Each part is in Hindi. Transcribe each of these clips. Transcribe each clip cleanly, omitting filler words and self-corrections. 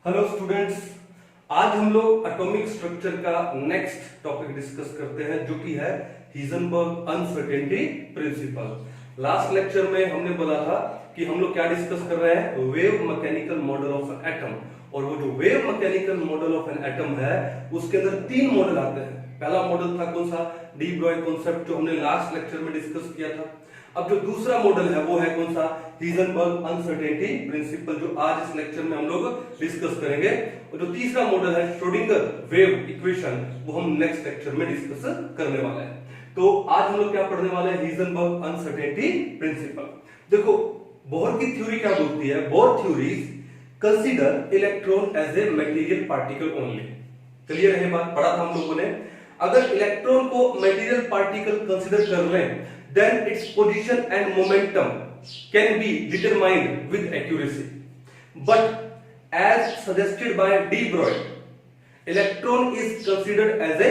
हेलो स्टूडेंट्स, आज हम लोग एटॉमिक स्ट्रक्चर का नेक्स्ट टॉपिक डिस्कस करते हैं जो कि है Heisenberg uncertainty principal. Last lecture में हमने बोला था कि हम लोग क्या डिस्कस कर रहे हैं, wave mechanical model of an atom. और वो जो wave mechanical model of an atom है उसके अंदर तीन मॉडल आते हैं। पहला मॉडल था कौन सा, डी ब्रॉय कॉन्सेप्ट, जो हमने लास्ट लेक्चर में डिस्कस किया था। अब जो दूसरा मॉडल है वो है कौन सा, हीजनबर्ग अनसर्टेनिटी प्रिंसिपल, जो आज इस लेक्चर में हम लोग डिस्कस करेंगे। और जो तीसरा मॉडल है श्रोडिंगर वेव इक्वेशन, वो हम नेक्स्ट लेक्चर में डिस्कस करने वाले हैं। तो आज हम लोग क्या पढ़ने वाले हैं, हीजनबर्ग अनसर्टेनिटी प्रिंसिपल। देखो बोहर की थ्योरी क्या बोलती है, Bohr theories consider electron as a material particle only. Clear है बात, पढ़ा था हम लोगों ने। अगर इलेक्ट्रॉन को मटेरियल पार्टिकल कंसीडर कर रहे हैं then its position and momentum can be determined with accuracy. But as suggested by de Broglie, electron is considered as a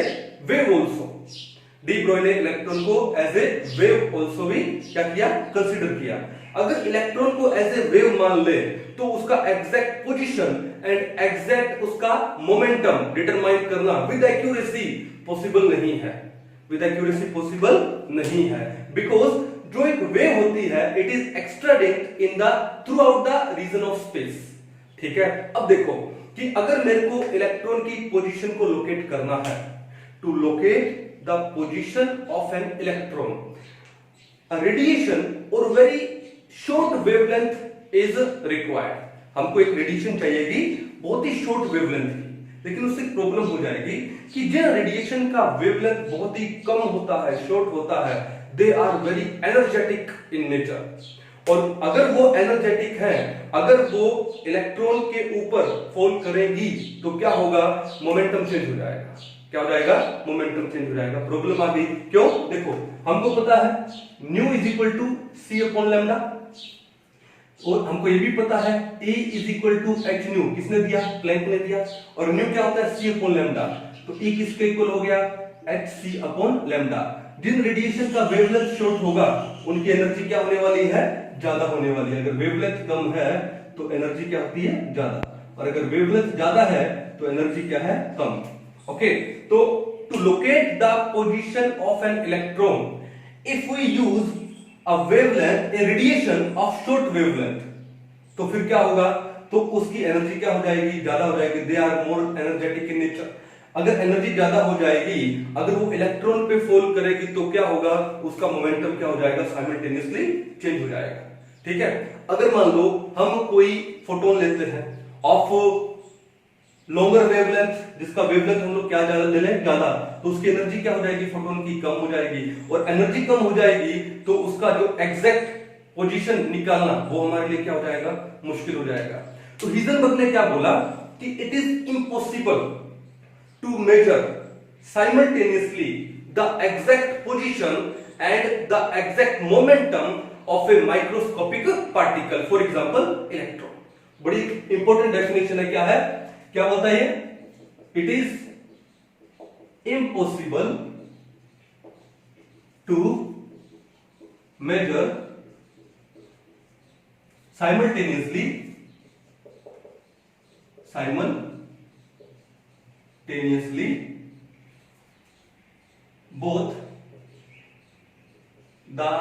wave also. de Broglie ने इलेक्ट्रॉन को एज ए वेव also भी क्या किया, कंसीडर किया। अगर इलेक्ट्रॉन को एज ए वेव मान ले तो उसका एग्जैक्ट पोजीशन एंड एग्जैक्ट उसका मोमेंटम डिटरमाइन करना विद एक्यूरेसी पॉसिबल नहीं है। विद एक्यूरेसी पॉसिबल नहीं है, बिकॉज जो एक वेव होती है it is extended in the throughout the region of space. ठीक है, अब देखो कि अगर मेरे को इलेक्ट्रॉन की पोजीशन को लोकेट करना है, to locate the position of an electron radiation और very short wavelength is required. हमको एक रेडिएशन चाहिएगी बहुत ही शॉर्ट वेवलेंथ की, लेकिन उससे प्रॉब्लम हो जाएगी कि जिन रेडिएशन का वेवलेंथ बहुत ही कम होता है, शॉर्ट होता है, they are very energetic in nature. और अगर वो एनर्जेटिक है, अगर वो इलेक्ट्रॉन के ऊपर फॉल करेंगी तो क्या होगा, मोमेंटम चेंज हो जाएगा। क्या हो जाएगा, मोमेंटम चेंज हो जाएगा। प्रॉब्लम आ गई, क्यों? देखो हमको पता है nu is equal to C upon lambda, और हमको ये भी पता है E is equal to H nu, किसने दिया, प्लैंक ने दिया। और न्यू क्या होता है, सी अपॉन लैम्डा, तो E किसके इक्वल हो गया, एच सी अपॉन लैम्डा। जिन रेडिएशन का वेवलेंथ शॉर्ट होगा उनकी एनर्जी क्या होने वाली है, ज्यादा होने वाली है। अगर वेवलेंथ कम है तो एनर्जी क्या होती है, ज्यादा, और अगर वेवलेंथ ज्यादा है तो एनर्जी क्या है, कम। ओके, तो to locate the position of an electron if we use a wavelength, a radiation of short wavelength, तो फिर क्या होगा, तो उसकी एनर्जी क्या हो जाएगी, ज्यादा हो जाएगी। They are more energetic in nature. अगर एनर्जी ज्यादा हो जाएगी, अगर वो इलेक्ट्रॉन पे फॉल करेगी तो क्या होगा, उसका मोमेंटम क्या हो जाएगा, साइमल्टेनियसली चेंज हो जाएगा। ठीक है, अगर मान लो हम कोई फोटोन लेते हैं ऑफ लॉन्गर वेवलेंथ, जिसका वेवलेंथ हम लोग क्या ज्यादा ले लें, ज्यादा, तो उसकी एनर्जी क्या हो जाएगी, फोटोन की कम हो जाएगी। और एनर्जी कम हो जाएगी तो उसका जो एग्जैक्ट पोजीशन निकालना वो हमारे लिए क्या हो जाएगा, मुश्किल हो जाएगा। तो हीजनबर्ग ने क्या बोला कि it is impossible to measure simultaneously the exact position and the exact momentum of a microscopic particle, for example electron. बड़ी इंपॉर्टेंट डेफिनेशन है, क्या है, क्या बोलता है ये, it is impossible to measure simultaneously both the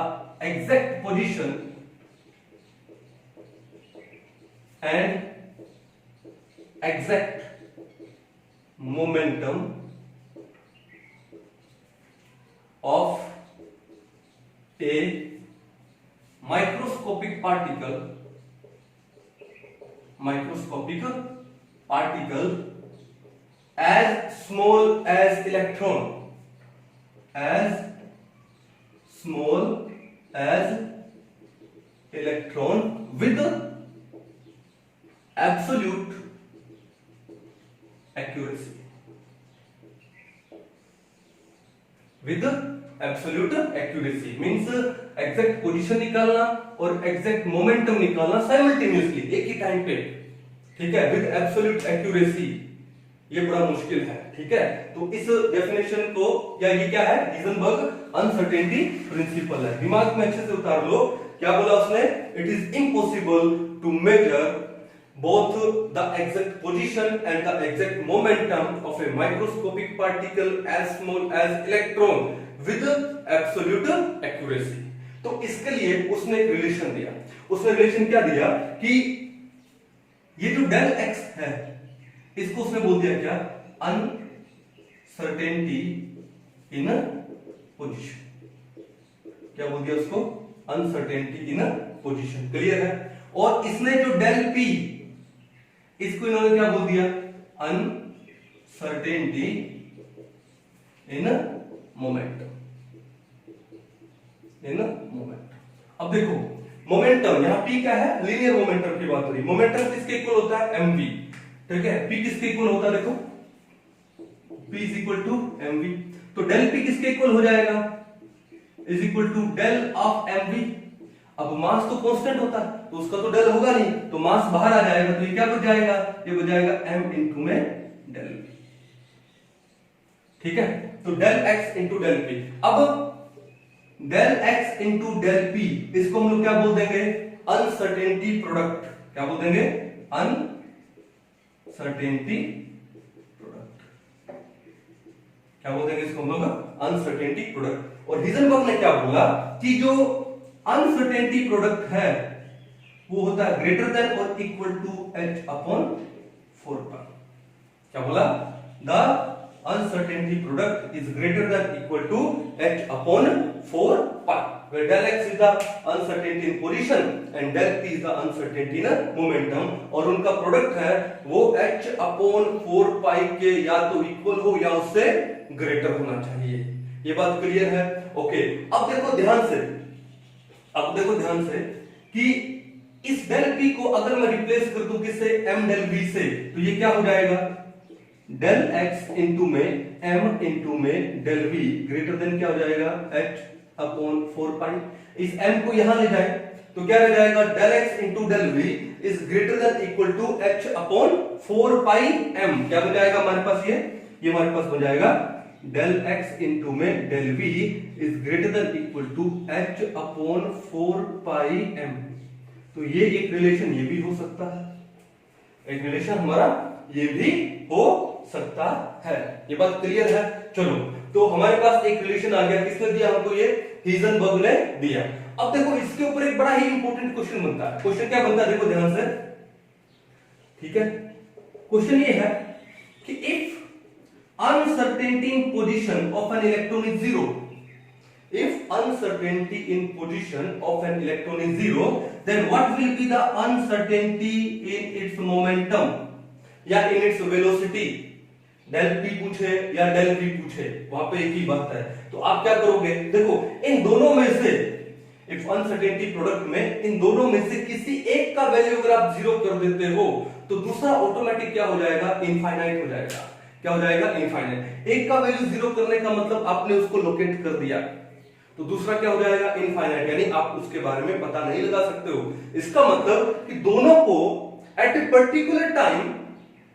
exact position and exact momentum of a microscopic particle as small as electron, with absolute accuracy, with absolute accuracy means exact position निकालना और एग्जैक्ट मोमेंटम निकालना साइमल्टेनियसली, एक ही टाइम पे। ठीक है, विद एब्सोल्यूट एक्यूरेसी, ये बड़ा मुश्किल है। ठीक है, तो इस डेफिनेशन को, या ये क्या है, हीजनबर्ग अनसर्टेनिटी प्रिंसिपल है। दिमाग में अच्छे से उतार लो, क्या बोला उसने, it is impossible to measure both the exact position and the exact momentum of a microscopic particle as small as electron with absolute accuracy। तो इसके लिए उसने एक रिलेशन दिया। उसने रिलेशन क्या दिया कि ये जो डेल एक्स है इसको उसने बोल दिया क्या, अनसर्टेनिटी इन पोजीशन। क्या बोल दिया उसको, अनसर्टेनिटी इन पोजीशन। क्लियर है। और इसने जो डेल पी, इसको इन्होंने क्या बोल दिया, uncertainty in momentum, in momentum. अब देखो मोमेंटम, यहां पी क्या है, लीनियर मोमेंटम की बात हो रही है। मोमेंटम किसके इक्वल होता है, mv। ठीक है, p किसके इक्वल होता है, देखो p is equal to mv। तो डेल p किसके इक्वल हो जाएगा, is equal to del of mv। अब मास तो कांस्टेंट होता है तो उसका तो डेल होगा नहीं, तो मास बाहर आ जाएगा, तो ये क्या बच जाएगा, ये बच जाएगा m इंटू में डेल p। ठीक है, तो del x into del p। अब del x into del p, इसको हम लोग क्या बोल देंगे, अनसर्टेनिटी प्रोडक्ट। क्या बोल देंगे, अनसर्टेनिटी प्रोडक्ट। क्या बोल देंगे इसको हम लोग, अनसर्टेनिटी प्रोडक्ट। और हिजनबर्ग ने क्या बोला कि जो अनसर्टेनिटी प्रोडक्ट है वो होता है ग्रेटर देन और इक्वल टू h अपॉन 4 पाई। क्या बोला, the uncertainty product is greater than equal to h upon 4 pi, where del x is the uncertainty in position and del p is the uncertainty in momentum, और उनका प्रोडक्ट है वो h upon 4 pi के या तो इक्वल हो या उससे ग्रेटर होना चाहिए। ये बात क्लियर है। ओके, अब देखो ध्यान से, अब देखो ध्यान से कि इस डेल p को अगर मैं रिप्लेस कर दूं किससे, m डेल v से, तो ये क्या हो जाएगा, डेल x इंटू में m इंटू में डेल v ग्रेटर देन क्या हो जाएगा, h अपॉन 4 पाई। इस m को यहां ले जाए तो क्या रह जाएगा, del x into del v is greater than equal to h upon 4 pi m। क्या बन जाएगा हमारे पास, ये हमारे पास बन जाएगा डेल x इंटू में del v is greater than equal to h upon 4 pi m। तो ये एक रिलेशन ये भी हो सकता है, एक रिलेशन हमारा ये भी हो सकता है। ये बात क्लियर है। चलो, तो हमारे पास एक रिलेशन आ गया, किसने दिया हमको, ये हिजनबर्ग ने दिया। अब देखो इसके ऊपर एक बड़ा ही इंपॉर्टेंट क्वेश्चन बनता है। क्वेश्चन क्या बनता है, देखो ध्यान से, ठीक है। क्वेश्चन ये है कि if uncertainty in position of an electron is zero, if uncertainty in position of an electron is zero, then what will be the uncertainty in its momentum या in its velocity। Del p पूछे या डेल v पूछे, वहां पे एक ही बात है। तो आप क्या करोगे, देखो इन दोनों में से, इफ अनसर्टेनिटी प्रोडक्ट में इन दोनों में से किसी एक का वैल्यू अगर आप जीरो कर देते हो तो दूसरा ऑटोमेटिक क्या हो जाएगा, इनफाइनाइट हो जाएगा। क्या हो जाएगा, इनफाइनाइट। एक का वैल्यू जीरो करने का मतलब आपने उसको लोकेट कर दिया, तो दूसरा क्या हो जाएगा, इनफाइनाइट, यानी आप उसके बारे में पता नहीं लगा सकते हो। इसका मतलब कि दोनों को at a particular time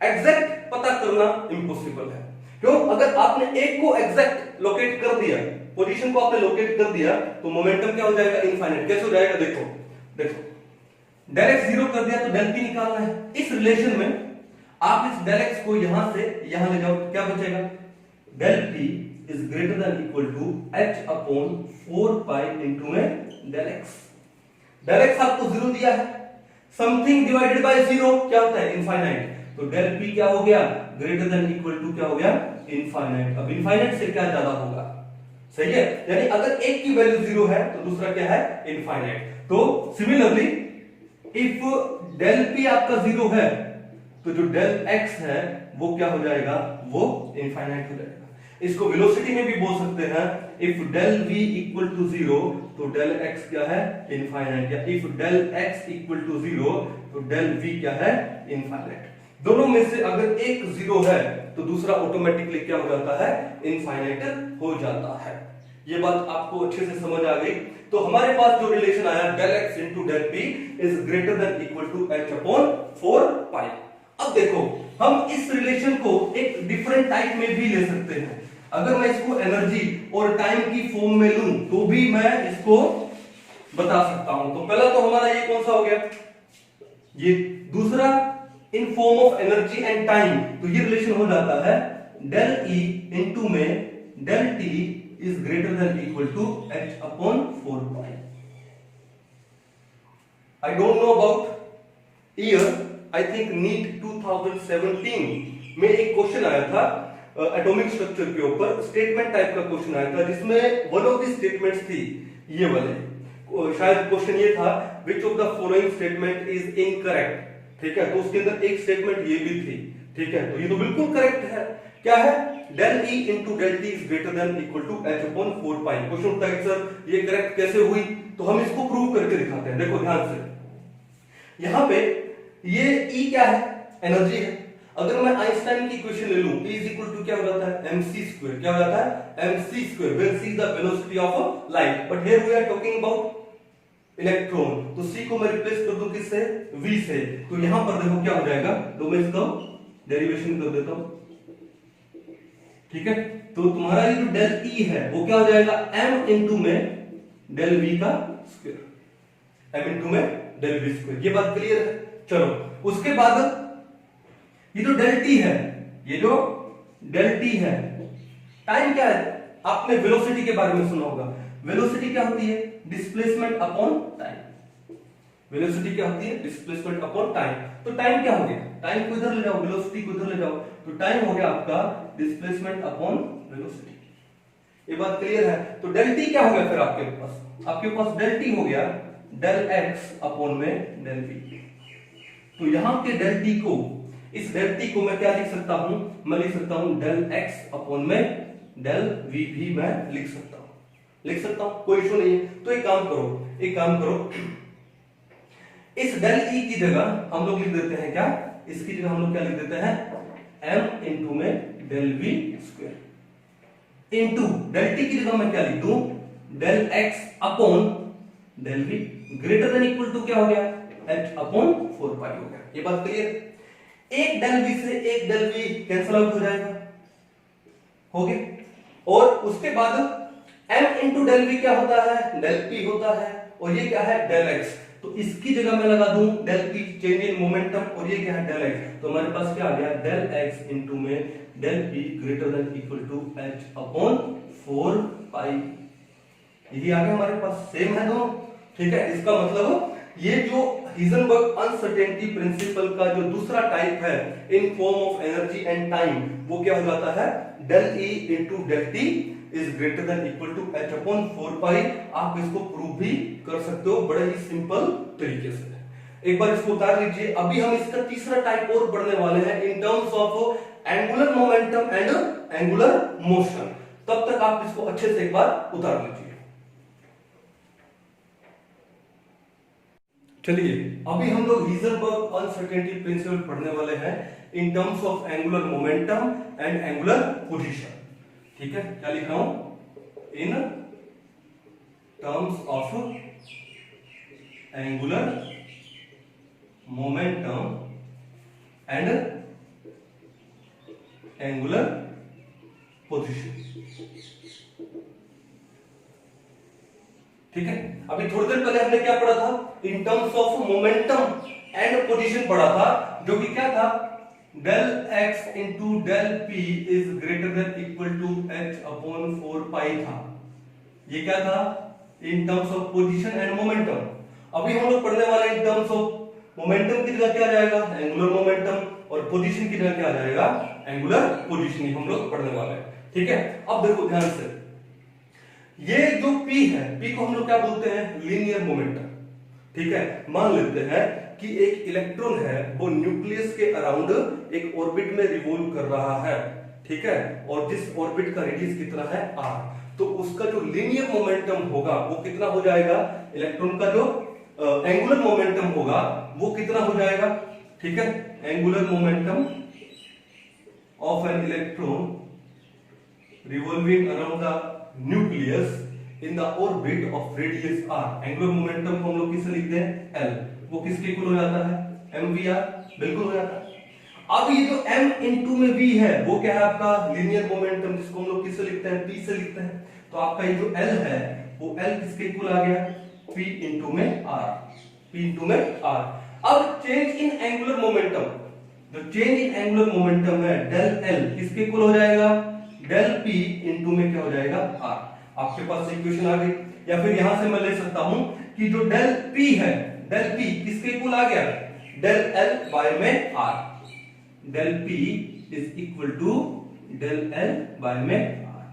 exact पता करना इम्पॉसिबल है। क्यों, अगर आपने एक को एग्जैक्ट लोकेट कर दिया, पोजीशन को आपने लोकेट कर दिया, तो मोमेंटम क्या हो जाएगा, इनफाइनाइट। कैसे हो जाएगा, देखो देखो डेल एक्स जीरो कर दिया तो डेल पी निकालना है। इस रिलेशन में आप इस डेल एक्स को यहां से यहां ले जाओ, क्या बचेगा, del P is greater than equal to h upon 4 pi into में del x। del x आपको जीरो दिया है, something divided by zero क्या होता है, इनफाइनाइट। तो del p क्या हो गया, greater than equal to क्या हो गया, इनफाइनाइट। अब इनफाइनाइट से क्या ज्यादा होगा, सही है, यानी अगर एक की वैल्यू जीरो है तो दूसरा क्या है, इनफाइनाइट। तो सिमिलरली इफ del p आपका जीरो है तो जो del x है वो क्या हो जाएगा, वो इनफाइनाइट हो जाएगा। इसको वेलोसिटी में भी बोल सकते हैं, if del v equal to zero तो डेल x क्या है, इनफाइनाइट, या if del x equal to zero तो डेल v क्या है, इनफाइनाइट। दोनों में से अगर एक जीरो है तो दूसरा ऑटोमेटिकली क्या हो जाता है, इनफाइनाइट हो जाता है। ये बात आपको अच्छे से समझ आ गई। तो हमारे पास जो रिलेशन आया del x into del p is greater than equal to h upon 4 pi. अब देखो हम इस रिलेशन को एक डिफरेंट टाइप में भी ले सकते हैं। अगर मैं इसको एनर्जी और टाइम की फॉर्म में लूं तो भी मैं इसको बता सकता हूं। तो पहला तो हमारा ये कौन सा हो गया, ये दूसरा in form of energy and time, तो ये रिलेशन हो जाता है डेल ई इनटू में del T is greater than equal to h upon 4 pi. I don't know about year, I think NEET 2017 में एक क्वेश्चन आया था एटॉमिक स्ट्रक्चर के ऊपर, स्टेटमेंट टाइप का क्वेश्चन आया था, जिसमें वन ऑफ द स्टेटमेंट्स थी ये वाले, शायद क्वेश्चन ये था which of the following statement is incorrect, ठीक है, तो उसके अंदर एक स्टेटमेंट ये भी थी, ठीक है, तो ये तो बिल्कुल करेक्ट है। क्या है? Del E into del T is greater than equal to H upon 4 pi. Question उठता है सर ये करेक्ट कैसे हुई, तो हम इसको प्रूव करके दिखाते हैं। देखो ध्यान से, यहां पे ये ई क्या है? एनर्जी है। अगर मैं आइंस्टाइन की इक्वेशन ले लूं, E इज इक्वल टू क्या हो जाता है? mc square. क्या हो जाता है? mc square, where c is the velocity of light, but here we are talking about electron, तो c को मैं रिप्लेस कर दूं किससे? v से, तो यहां पर देखो क्या हो जाएगा, तो मैं इसका डेरिवेशन कर देता हूं, ठीक है, तो तुम्हारा ये जो डेल E है वो क्या हो जाएगा? m इंटू में डेल v का स्क्वायर, m इंटू में डेल v स्क्वायर। ये बात क्लियर है? चलो उसके बाद ये जो डेल t है, ये जो डेल t है, टाइम क्या है? आपने वेलोसिटी के बारे में सुना होगा। वेलोसिटी क्या होती है? Displacement upon time. वेलोसिटी क्या होती है? Displacement upon time. तो टाइम क्या हो गया? टाइम को इधर ले जाओ, वेलोसिटी को इधर ले जाओ, तो टाइम हो गया आपका डिस्प्लेसमेंट अपॉन वेलोसिटी। ये बात क्लियर है? तो डेल टी क्या हो गया फिर आपके पास? आपके पास डेल टी हो गया डेल एक्स अपॉन में डेल वी। तो यहां के डेल टी को, इस डेल टी को मैं क्या लिख सकता हूं? मैं लिख सकता हूं डेल एक्स अपॉन में डेल वी भी मैं लिख सकता हूं, लिख सकता हूं, कोई इशू नहीं है। तो एक काम करो, इस डेल ई की जगह हम लोग लिख देते हैं क्या? इसकी जगह हम लोग क्या लिख देते हैं? m इंटू में del V square into del T की जगह मैं क्या लिख दूं? Del X upon del V greater than equal to क्या हो गया? h अपॉन 4 पाई हो गया। ये बात क्लियर? एक डेल वी से एक डेल वी कैंसिल आउट हो जाएगा, हो गया। और उसके बाद m इंटू डेल वी क्या होता है? डेल p होता है, और ये क्या है? Del x। तो इसकी जगह मैं लगा दूं del p, change in momentum, और ये क्या है? Del x। तो हमारे पास क्या आ गया? डेल x इंटू में del p greater than equal to h upon 4 pi. यही आ गया हमारे पास, सेम है दोनों, ठीक है। इसका मतलब ये जो हिजनबर्ग अनसर्टेनिटी प्रिंसिपल का जो दूसरा टाइप है in form of energy and time, वो क्या हो जाता है? Del E into del T is greater than equal to h upon 4 pi. आप इसको प्रूव भी कर सकते हो बड़े ही सिंपल तरीके से। एक बार इसको उतार लीजिए। अभी हम इसका तीसरा टाइप और पढ़ने वाले हैं इन terms of angular momentum and angular motion. तब तक आप इसको अच्छे से एक बार उतार लीजिए। चलिए अभी हम लोग हिजनबर्ग अनसर्टेनिटी प्रिंसिपल पढ़ने वाले हैं इन terms of angular momentum and angular position, ठीक है। क्या लिख रहा हूं? इन terms of angular momentum and angular position, ठीक है। अभी थोड़ी देर पहले हमने क्या पढ़ा था? In terms of momentum and position पढ़ा था, जो कि क्या था? Del x into del p is greater than equal to h upon 4 pi था। ये क्या था? In terms of position and momentum. अभी हम लोग पढ़ने वाले इन टर्म्स ऑफ मोमेंटम की जगह क्या आ जाएगा? एंगुलर मोमेंटम, और पोजीशन की जगह क्या आ जाएगा? एंगुलर पोजीशन हम लोग पढ़ने वाले हैं, ठीक है। अब देखो ध्यान से, ये जो P है, P को हम लोग क्या बोलते हैं? लीनियर मोमेंटम, ठीक है। मान लेते हैं कि एक इलेक्ट्रॉन है, वो न्यूक्लियस के अराउंड एक ऑर्बिट में रिवॉल्व कर रहा है, ठीक है, और जिस ऑर्बिट का रेडियस कितना है? r, तो उसका जो लीनियर मोमेंटम होगा वो कितना हो जाएगा? इलेक्ट्रॉन का जो एंगुलर मोमेंटम होगा वो कितना हो जाएगा? ठीक है, angular momentum of an electron revolving around the nucleus in the orbit of radius r। Angular momentum को हम लोग किससे लिखते हैं? L। वो किसके इक्वल हो जाता है? mvr, बिल्कुल हो जाता है। अब ये जो m इंटू में v है वो क्या है? आपका लीनियर मोमेंटम, जिसको हम लोग किससे लिखते हैं? p से लिखते हैं। तो आपका ये जो L है वो L किसके इक्वल आ गया? p इंटू में r, p इंटू में r। अब चेंज इन एंगुलर मोमेंटम, जो चेंज इन एंगुलर मोमेंटम है डेल एल किसके इक्वल हो जाएगा, डेल पी इंटू में क्या हो जाएगा आर। आपके पास इक्वेशन आ गई। या फिर यहां से मैं ले सकता हूं कि जो डेल पी है, डेल पी किसके इक्वल आ गया, डेल एल बाय में R. Del P is equal to del L by में आर।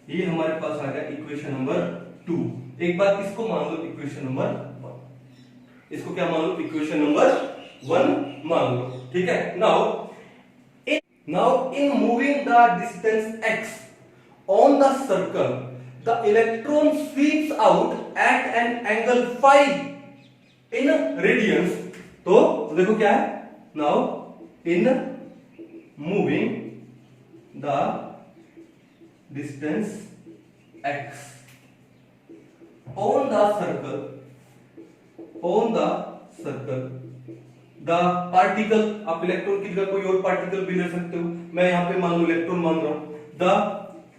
ये हमारे पास आ गया इक्वेशन नंबर 2। एक बार इसको मान लो इक्वेशन नंबर 1, इसको क्या मान लो, इक्वेशन नंबर 1 मान लो, ठीक है। Now in moving the distance x on the circle, the electron sweeps out at an angle phi in radians. तो देखो क्या है, now in moving the distance x on the circle, the particle, आप इलेक्ट्रॉन की जगह कोई और पार्टिकल भी ले सकते हो, मैं यहां पे मान लो इलेक्ट्रॉन मान रहा हूं। The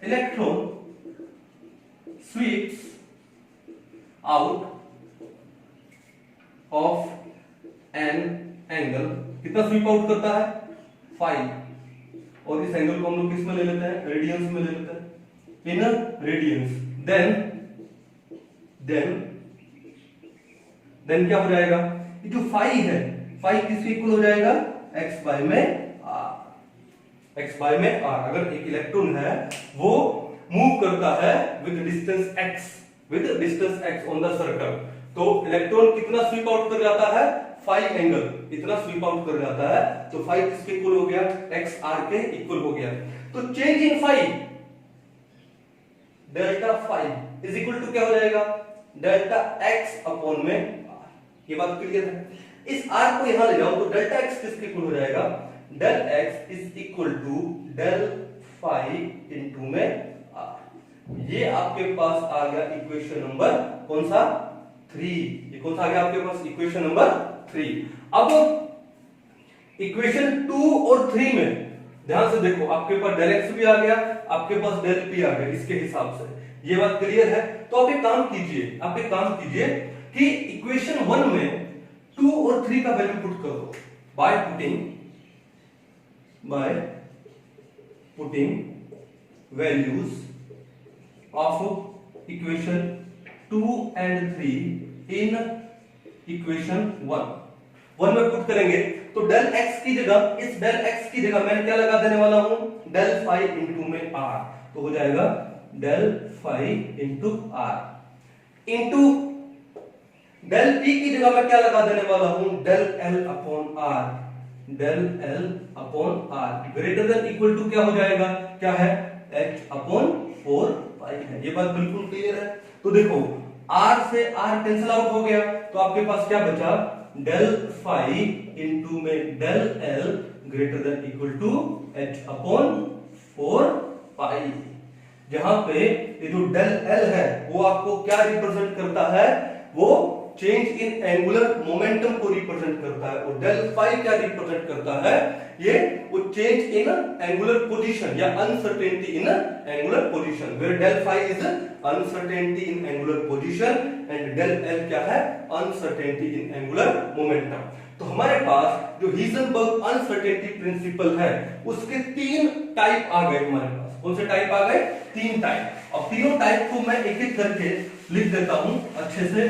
electron sweeps out of an angle, कितना स्वीप आउट करता है, फाई। और इस एंगल को हम लोग किस में ले लेते हैं, रेडियंस में ले लेते हैं, इन रेडियंस। देन क्या हो जाएगा, ये जो फाई है, फाई किसके इक्वल हो जाएगा, x बाय में r। x बाय में r। अगर एक इलेक्ट्रॉन है वो मूव करता है with distance x on the circle, तो इलेक्ट्रॉन कितना स्वीप आउट कर जाता है, फाई एंगल इतना स्वीप आउट कर जाता है। तो फाई किसके इक्वल हो गया, x r के इक्वल हो गया। तो change in phi, delta phi is equal to क्या हो जाएगा, डेल्टा x अपॉन में r। ये बात क्लियर है। इस r को यहां ले जाओ तो डेल्टा x किसके इक्वल हो जाएगा, del x is equal to del phi into में r। ये आपके पास आ गया इक्वेशन नंबर कौन सा, 3। ये कौन सा आ गया आपके पास, इक्वेशन नंबर 3। अब इक्वेशन 2 और 3 में ध्यान से देखो, आपके पास डेल x भी आ गया, आपके पास डेल p आ गया, इसके हिसाब से ये बात क्लियर है। तो आप एक काम कीजिए कि इक्वेशन 1 में 2 और 3 का वैल्यू पुट कर दो by putting values of equation 2 and 3 in equation 1 में पुट करेंगे तो डेल x की जगह, इस डेल x की जगह मैं क्या लगा देने वाला हूं, डेल फाई इंटू में r। तो हो जाएगा del phi into r into del p की जगह मैं क्या लगा देने वाला हूं, del l upon r। Del l upon r greater than equal to क्या हो जाएगा, क्या है, h अपॉन 4 पाई है। ये बात बिल्कुल क्लियर है। तो देखो r से r कैंसिल आउट हो गया, तो आपके पास क्या बचा, डेल फाई इंटू में del l greater than equal to h upon 4 pi. जहां पे ये जो डेल l है वो आपको क्या रिप्रेजेंट करता है, वो चेंज इन एंगुलर मोमेंटम को रिप्रेजेंट करता है। और डेल फाई क्या रिप्रेजेंट करता है, ये वो चेंज इन एंगुलर पोजीशन या uncertainty in angular position, where del phi is uncertainty in angular position and del L क्या है, अनसर्टेनिटी इन एंगुलर मोमेंटम। तो हमारे पास जो हीजनबर्ग अनसर्टेनिटी प्रिंसिपल है उसके 3 टाइप आ गए हमारे पास। कौन से टाइप आ गए, 3 टाइप। अब तीनों टाइप को मैं एक एक करके लिख देता हूं अच्छे से।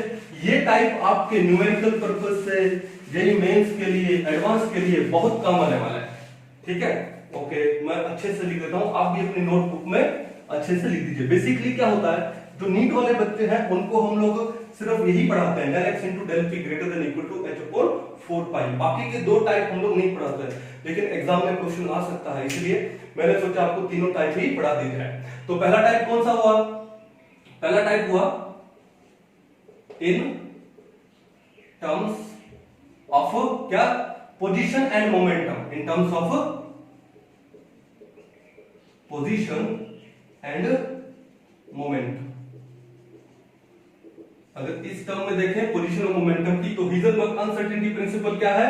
ये टाइप आपके न्यूमेरिकल पर्पस से, जेईई मेंस के लिए, एडवांस के लिए बहुत काम आने वाला है, ठीक है। ओके, मैं अच्छे से लिख देता हूं, आप भी अपनी नोटबुक में अच्छे से लिख दीजिए। बेसिकली क्या होता है, जो नीट वाले बच्चे हैं उनको हम लोग सिर्फ यही पढ़ाते हैं, del x into del p greater than equal to h upon 4 pi. बाकी के 2 टाइप हम लोग नहीं पढ़ाते हैं, लेकिन एग्जाम में क्वेश्चन आ सकता है, इसलिए मैंने सोचा आपको तीनों टाइप ही पढ़ा दी जाए। तो पहला टाइप कौन सा हुआ, पहला टाइप हुआ इन टर्म्स ऑफ क्या, position and momentum. In terms of position and momentum. अगर इस टर्म में देखें पोजीशन और मोमेंटम की, तो हीजनबर्ग अनसर्टेनिटी प्रिंसिपल क्या है,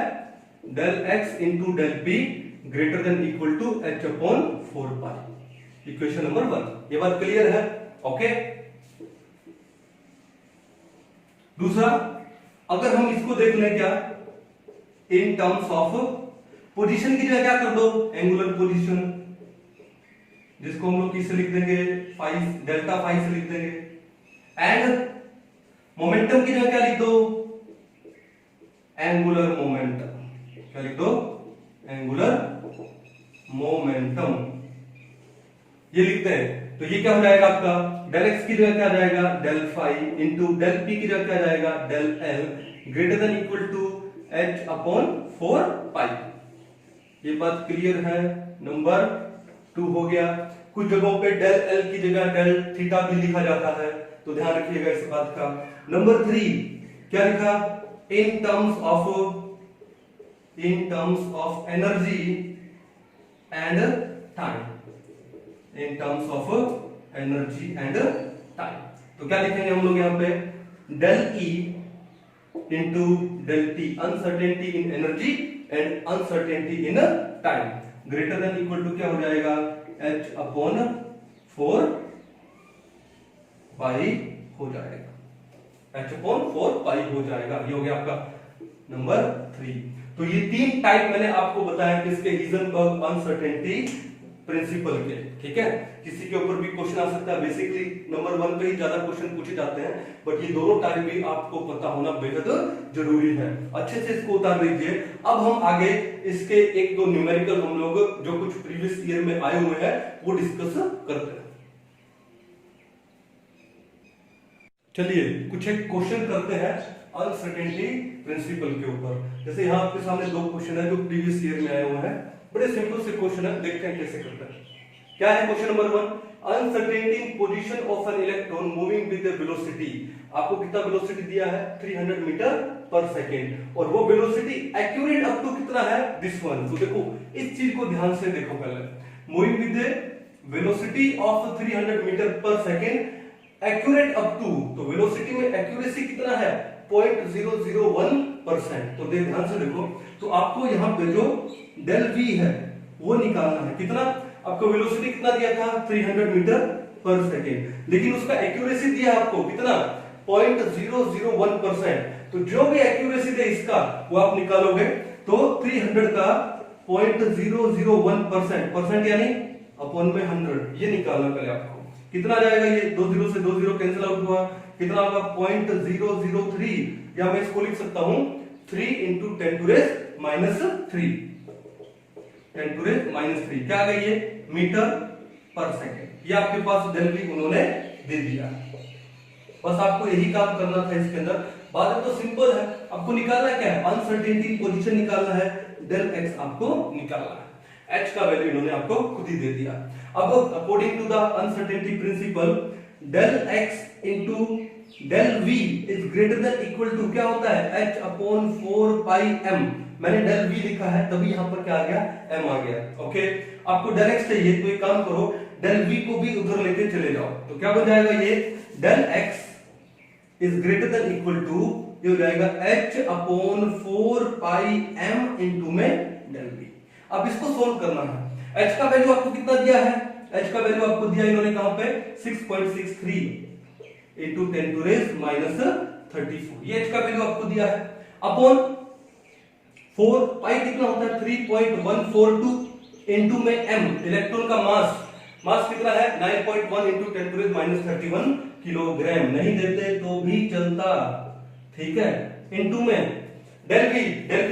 del x into del p greater than equal to h upon 4 pi. Equation number 1। ये बात क्लियर है, ओके। दूसरा, अगर हम इसको देख लें क्या, इन टर्म्स ऑफ पोजीशन की जगह क्या कर दो, एंगुलर पोजीशन, जिसको हम लोग किससे लिख देंगे, फाई, डेल्टा फाई से लिख देंगे। एंड मोमेंटम की जगह क्या लिख दो, एंगुलर मोमेंटम, क्या लिख दो, एंगुलर मोमेंटम, ये लिखते हैं। तो ये क्या हो जाएगा आपका, डेल एक्स की जगह क्या आ जाएगा, del phi, into del P की जगह क्या आ जाएगा, del L, greater than equal to H upon 4 pi. ये बात क्लियर है। नंबर 2 हो गया। कुछ जगहों पे डेल एल की जगह डेल थीटा भी लिखा जाता है, तो ध्यान रखिएगा इस बात का। नंबर 3 क्या लिखा, in terms of energy and time, in terms of energy and time. तो क्या लिखेंगे हम लोग यहाँ पे, del E into del T, uncertainty in energy and uncertainty in time, greater than equal to क्या हो जाएगा, एच अपॉन 4 पाई हो जाएगा, एच अपॉन 4 पाई हो जाएगा। ये हो गया आपका नंबर 3। तो ये 3 टाइप मैंने आपको बताया किसके, हीजनबर्ग अनसर्टेनिटी प्रिंसिपल के, ठीक है। किसी के ऊपर भी क्वेश्चन आ सकता है, बेसिकली नंबर 1 पे ही ज्यादा क्वेश्चन पूछे जाते हैं, बट ये दोनों टाइप भी आपको पता होना बेहद जरूरी है। अच्छे से इसको उतार लीजिए। अब हम आगे इसके 1-2 न्यूमेरिकल हम लोग जो कुछ प्रीवियस ईयर में आए हुए हैं वो डिस्कस करते हैं। चलिए कुछ एक क्वेश्चन करते हैं अनसर्टेनिटी प्रिंसिपल के ऊपर। जैसे यहाँ आपके सामने 2 क्वेश्चन है जो प्रीवियस ईयर में आए हुए हैं, बड़े सिंपल से क्वेश्चन है, देखते हैं कैसे करते हैं। क्या है question number 1, uncertainty in position of an electron moving with velocity. आपको कितना वेलोसिटी दिया है, 300 मीटर पर सेकेंड, और वो वेलोसिटी एक्यूरेट अप टू कितना है, दिस वन। तो देखो इस चीज को ध्यान से देखो पहले, moving with velocity of 300 metre पर सेकेंड, एक्यूरेट अप टू, तो वेलोसिटी में एक्यूरेसी कितना है, 0.001%। तो ध्यान से देखो, तो आपको यहाँ पे जो डेल वी है वो निकालना है। कितना, आपको वेलोसिटी कितना दिया था, 300 मीटर पर सेकेंड, लेकिन उसका एक्यूरेसी दिया आपको कितना, 0.001%। तो जो भी एक्यूरेसी दे इसका वो आप निकालोगे, तो 300 का 0.001%, परसेंट यानी अपॉन में 100, ये निकालना पहले आपको। कितना जाएगा, ये 2 0 से 2 0 कैंसिल आउट हुआ, कितना होगा 0.003, या मैं इसको लिख सकता हूं 3 × 10⁻³ 10⁻³ क्या आ गई ये, मीटर पर सेकेंड। ये आपके पास डेल वी उन्होंने दे दिया। बस आपको यही काम करना था इसके अंदर। बात तो सिंपल है, आपको निकालना क्या है, अनसर्टेनिटी पोजीशन निकालना है, डेल एक्स आपको निकालना है, एच का वैल्यू इन्होंने आपको खुद ही दे दिया। अब according to the uncertainty principle, del X into del V is greater than equal to क्या होता है, एच अपॉन 4 पाई एम। मैंने डेल वी लिखा है तभी यहां पर क्या आ गया, एम आ गया। ओके, आपको डेल एक्स चाहिए तो एक काम करो, डेल वी को भी उधर लेके चले जाओ, तो क्या बन जाएगा ये, del X is greater than equal to, ये हो जाएगा H upon 4 pi M into में डेल वी। अब इसको सोल्व करना है। एच का वैल्यू आपको कितना दिया है, एच का वैल्यू आपको दिया इन्होंने कहां पे, 6.63 इंटू 10⁻34, ये एच का वैल्यू आपको दिया है, अपॉन 4 पाई कितना होता है, 3.142 इंटू में एम, इलेक्ट्रॉन का मास कितना है, 9.1 इंटू 10⁻31 किलोग्राम। नहीं देते तो भी चलता, ठीक है, इंटू में डेल वी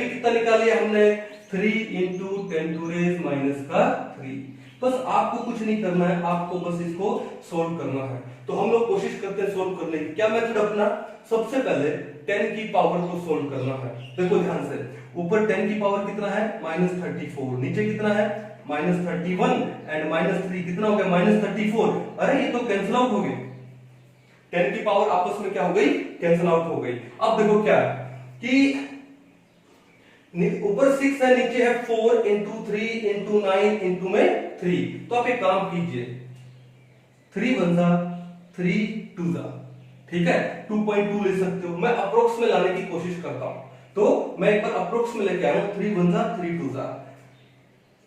कितना निकाल लिया हमने, 3 इंटू 10⁻³ बस आपको कुछ नहीं करना है, आपको बस इसको सोल्व करना है। तो हम लोग कोशिश करते हैं सोल्व करने की। क्या मेथड अपना, सबसे पहले 10 की पावर को सोल्व करना है। देखो ध्यान से, ऊपर 10 की पावर कितना है, -34, नीचे कितना है, -31 एंड -3 कितना हो गया, -34। अरे ये तो कैंसिल आउट हो गए, 10 की पावर आपस में क्या हो गई, कैंसिल आउट हो गई। अब देखो क्या है कि ऊपर 6 है, नीचे है 4 इंटू 3 इंटू 9 इंटू में 3। तो आप एक काम कीजिए, 3 1 जा 3 2 जा, ठीक है, 2.2 ले सकते हो। मैं अप्रोक्स में लाने की कोशिश करता हूं, तो मैं एक बार अप्रोक्स में लेके आया हूं, 3 1 जा 3 2 जा,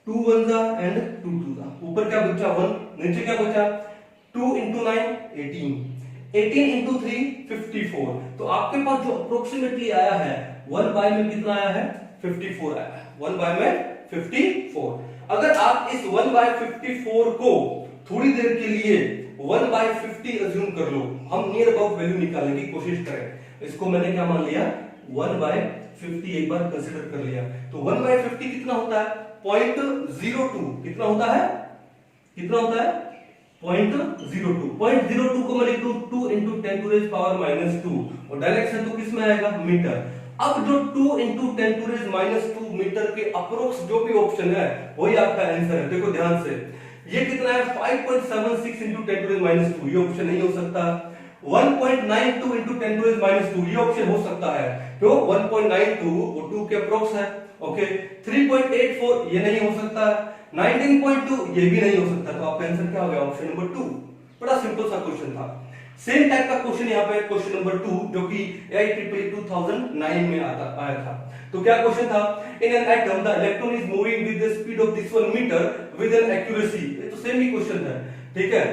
2 1 जा एंड 2 2 जा। ऊपर क्या बचा 1, नीचे क्या बचा 2 इंटू 9 18, 18 इंटू 3 54। तो आपके पास जो अप्रोक्सीमेटली आया है 1 बाय में कितना आया है, 54 आया, 1/54। अगर आप इस 1/54 को थोड़ी देर के लिए 1/50 अज्यूम कर लो, हम नियर अबाउट वैल्यू निकालने की कोशिश करें। इसको मैंने क्या मान लिया, 1/50 एक बार कंसीडर कर लिया, तो 1/50 कितना होता है, 0.02। कितना होता है, कितना होता है, 0.02। 0.02 को मैं लिख दूं 2 × 10⁻⁻², और डायरेक्शन तो किस में आएगा, मीटर। अब जो 2 × 10⁻⁻² मीटर के अप्रोक्स जो भी ऑप्शन है वही आपका आंसर है। देखो ध्यान से, ये कितना है, 5.76 × 10⁻², ये ऑप्शन नहीं हो सकता। 1.92 × 10⁻², ये ऑप्शन हो सकता है, तो 1.92 वो 2 के अप्रोक्स है। ओके, 3.84 ये नहीं हो सकता है, 19.2 ये भी नहीं हो सकता, तो आपका आंसर क्या हो गया, ऑप्शन नंबर 2। बड़ा सिंपल सा क्वेश्चन था। सेम टाइप का क्वेश्चन यहाँ पे क्वेश्चन नंबर 2 जो कि AIEEE 2009 में आया था। तो क्या क्वेश्चन था, in an atom the electron is moving with the speed of this 1 metre with an accuracy. ये तो सेम ही क्वेश्चन है, ठीक है।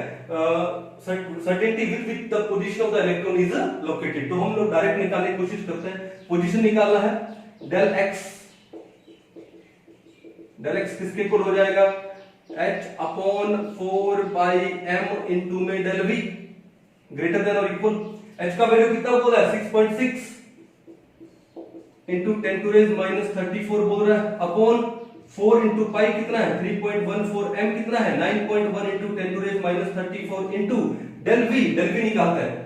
Certainty with the position of the electron is located. तो हम लोग डायरेक्ट निकालने की कोशिश करते हैं, पोजीशन निकालना है, डेल एक्स किसके इक्वल हो जाएगा, h/4/m इंटू में डेल v ग्रेटर देन और इक्वल। h का वैल्यू कितना बोल रहा है, 6.6 इंटू 10⁻34 बोल रहा है, अपॉन 4 इंटू पाई कितना है, 3.14, m कितना है, 9.1 इंटू 10⁻34 इंटू डेल v निकालते हैं।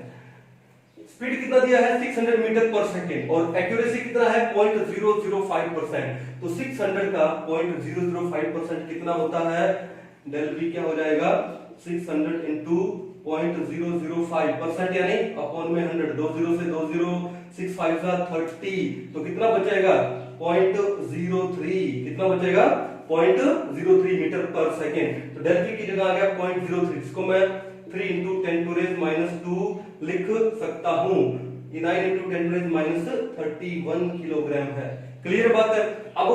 स्पीड कितना दिया है, 600 मीटर पर सेकेंड, और एक्यूरेसी कितना है, 0.005%। तो 600 का 0.005% कितना होता है, डेल v क्या हो जाएगा, 600 इंटू 0.005% यानी अपॉन में 100, 20 से 20, 6 5 30, तो कितना बचेगा, 0.03, कितना बचेगा, 0.03 मीटर पर सेकेंड। तो डेल v की जगह आ गया 0.03, इसको मैं 3 × 10⁻²लिख सकता हूं, ये 9 × 10⁻31 किलोग्राम है। क्लियर बात है। अब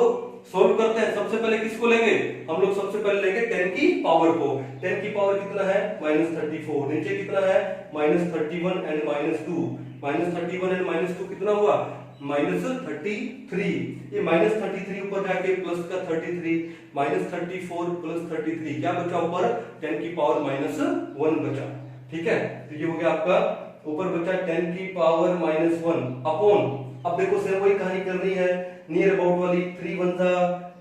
सॉल्व करते हैं, सबसे पहले किसको लेंगे, हम लोग सबसे पहले लेंगे 10 की पावर को। 10 की पावर कितना है, -34, नीचे कितना है, -31 एंड -2, -31 एंड -2 कितना हुआ, -33। ये -33 ऊपर जाके प्लस का 33, -34 प्लस 33 क्या बचा ऊपर, 10 की पावर -1 बचा, ठीक है। तो ये हो गया आपका, ऊपर बचा 10 की पावर -1 अपॉन, अब देखो सेम वही कहानी करनी है, नियर अबाउट वाली, 3 1 जा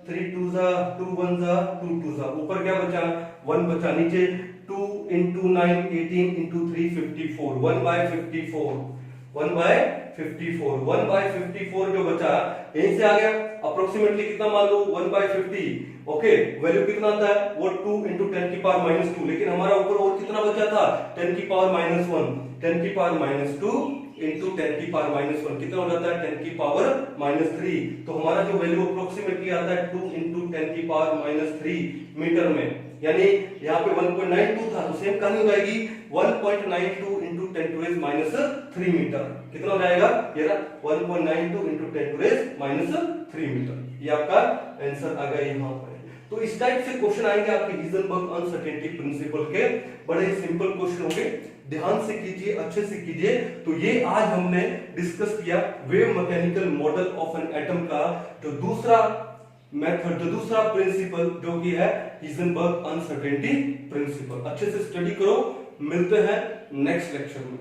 3 2 जा 2 1 जा 2 2 जा, ऊपर क्या बचा, 1 बचा, नीचे 2 × 9 18 × 3 54, 1/54, 1/54, 1/54 जो बचा यहीं से आ गया, अप्रोक्सीमेटली कितना मान लो, 1/50। ओके, वैल्यू कितना आता है, वो 2 × 10 की पावर -2, लेकिन हमारा ऊपर और कितना बचा था, 10 की पावर -1, 10 की पावर -2 इंटू 10 की पावर -1 कितना हो जाता है, 10 की पावर -3। तो हमारा जो वैल्यू अप्रोक्सीमेटली आता है 2 × 10 की पावर -3 मीटर में, यानी यहाँ पे 1.92 था, तो सेम कहानी हो जाएगी 1.92 × 10⁻³ मीटर, कितना हो जाएगा, ये रहा 1.92 × 10⁻³ मीटर। ये आपका आंसर आ गया यहाँ पर। तो इस टाइप से क्वेश्चन आएंगे आपके हिजनबर्ग अनसर्टेनिटी प्रिंसिपल के, बड़े सिंपल क्वेश्चन होंगे, ध्यान से कीजिए, अच्छे से कीजिए। तो ये आज हमने डिस्कस किया wave mechanical model of an atom का जो दूसरा मेथड, जो दूसरा प्रिंसिपल जो कि है हिजनबर्ग अनसर्टेनिटी प्रिंसिपल। अच्छे से स्टडी करो, मिलते हैं नेक्स्ट लेक्चर में।